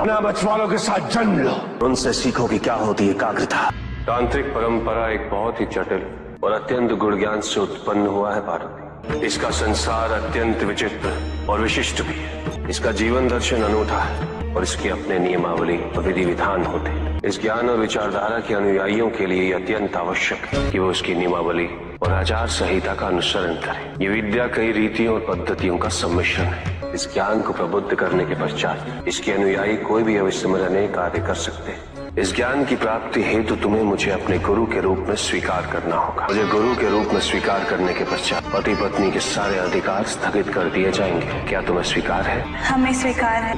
अपना बचवालों के साथ जन्म लो, उनसे सीखो कि क्या होती है एकाग्रता। तांत्रिक परंपरा एक बहुत ही जटिल और अत्यंत गुण ज्ञान से उत्पन्न हुआ है पार्वती। इसका संसार अत्यंत विचित्र और विशिष्ट भी है। इसका जीवन दर्शन अनूठा है और इसके अपने नियमावली और विधि विधान होते हैं। इस ज्ञान और विचारधारा के अनुयायियों के लिए अत्यंत आवश्यक है कि वो उसकी नियमावली और आचार संहिता का अनुसरण करें। ये विद्या कई रीतियों और पद्धतियों का सम्मिश्रण है। इस ज्ञान को प्रबुद्ध करने के पश्चात इसके अनुयायी कोई भी अविस्मरणीय कार्य कर सकते हैं। इस ज्ञान की प्राप्ति हेतु तुम्हें मुझे अपने गुरु के रूप में स्वीकार करना होगा। मुझे गुरु के रूप में स्वीकार करने के पश्चात पति पत्नी के सारे अधिकार स्थगित कर दिए जाएंगे। क्या तुम्हें स्वीकार है? हमें स्वीकार है।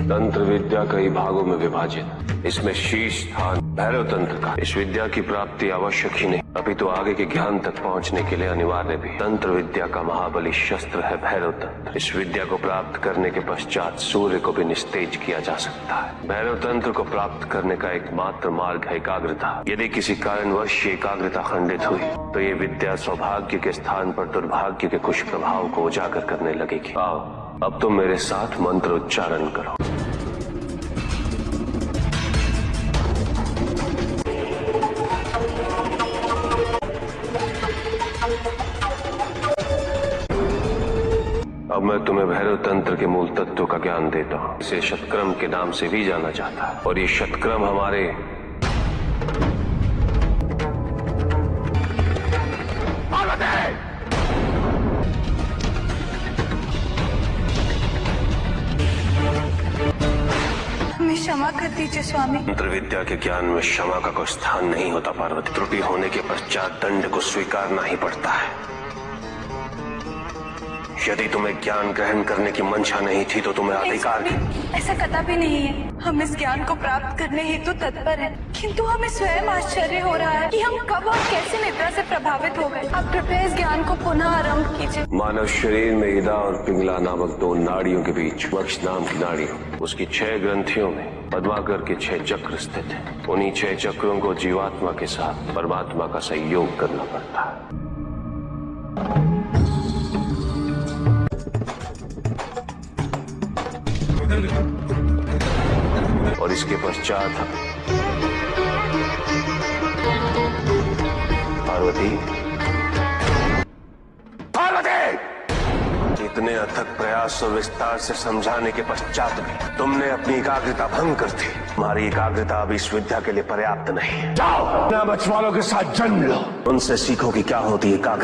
तंत्र विद्या कई भागों में विभाजित। इसमें शीर्ष स्थान भैरव तंत्र का। इस विद्या की प्राप्ति आवश्यक ही नहीं अपितु आगे के ज्ञान तक पहुंचने के लिए अनिवार्य भी। तंत्र विद्या का महाबली शस्त्र है भैरव तंत्र। इस विद्या को प्राप्त करने के पश्चात सूर्य को भी निस्तेज किया जा सकता है। भैरव तंत्र को प्राप्त करने का एकमात्र मार्ग है एकाग्रता। यदि किसी कारणवश एकाग्रता खंडित हुई तो ये विद्या सौभाग्य के स्थान पर दुर्भाग्य के कुछ प्रभाव को उजागर करने लगेगी। आओ अब तुम मेरे साथ मंत्र उच्चारण करो। अब मैं तुम्हें भैरव तंत्र के मूल तत्व का ज्ञान देता हूँ। इसे शतक्रम के नाम से भी जाना जाता है और ये शतक्रम हमारे हमें क्षमा कर दीजिए स्वामी। तंत्र विद्या के ज्ञान में क्षमा का कोई स्थान नहीं होता पार्वती। त्रुटि होने के पश्चात दंड को स्वीकारना ही पड़ता है। यदि तुम्हें ज्ञान ग्रहण करने की मंशा नहीं थी तो तुम्हें अधिकार ऐसा कदापि नहीं है। हम इस ज्ञान को प्राप्त करने हेतु तत्पर हैं, किंतु हमें स्वयं आश्चर्य हो रहा है कि हम कब और कैसे निद्रा से प्रभावित हो गए। आप कृपया इस ज्ञान को पुनः आरंभ कीजिए। मानव शरीर में इदा और पिंगला नामक दो नाड़ियों के बीच वक्ष नाम की नाड़ी, उसकी 6 ग्रंथियों में पद्माकर के 6 चक्र स्थित है। उन्हीं 6 चक्रों को जीवात्मा के साथ परमात्मा का सहयोग करना पड़ता है। और इसके पश्चात पार्वती इतने अथक प्रयास और विस्तार से समझाने के पश्चात भी तुमने अपनी एकाग्रता भंग कर दी। तुम्हारी एकाग्रता अभी इस विद्या के लिए पर्याप्त नहीं। जाओ अपना बचवालों के साथ जन्म लो, उनसे सीखो कि क्या होती है एकाग्रता।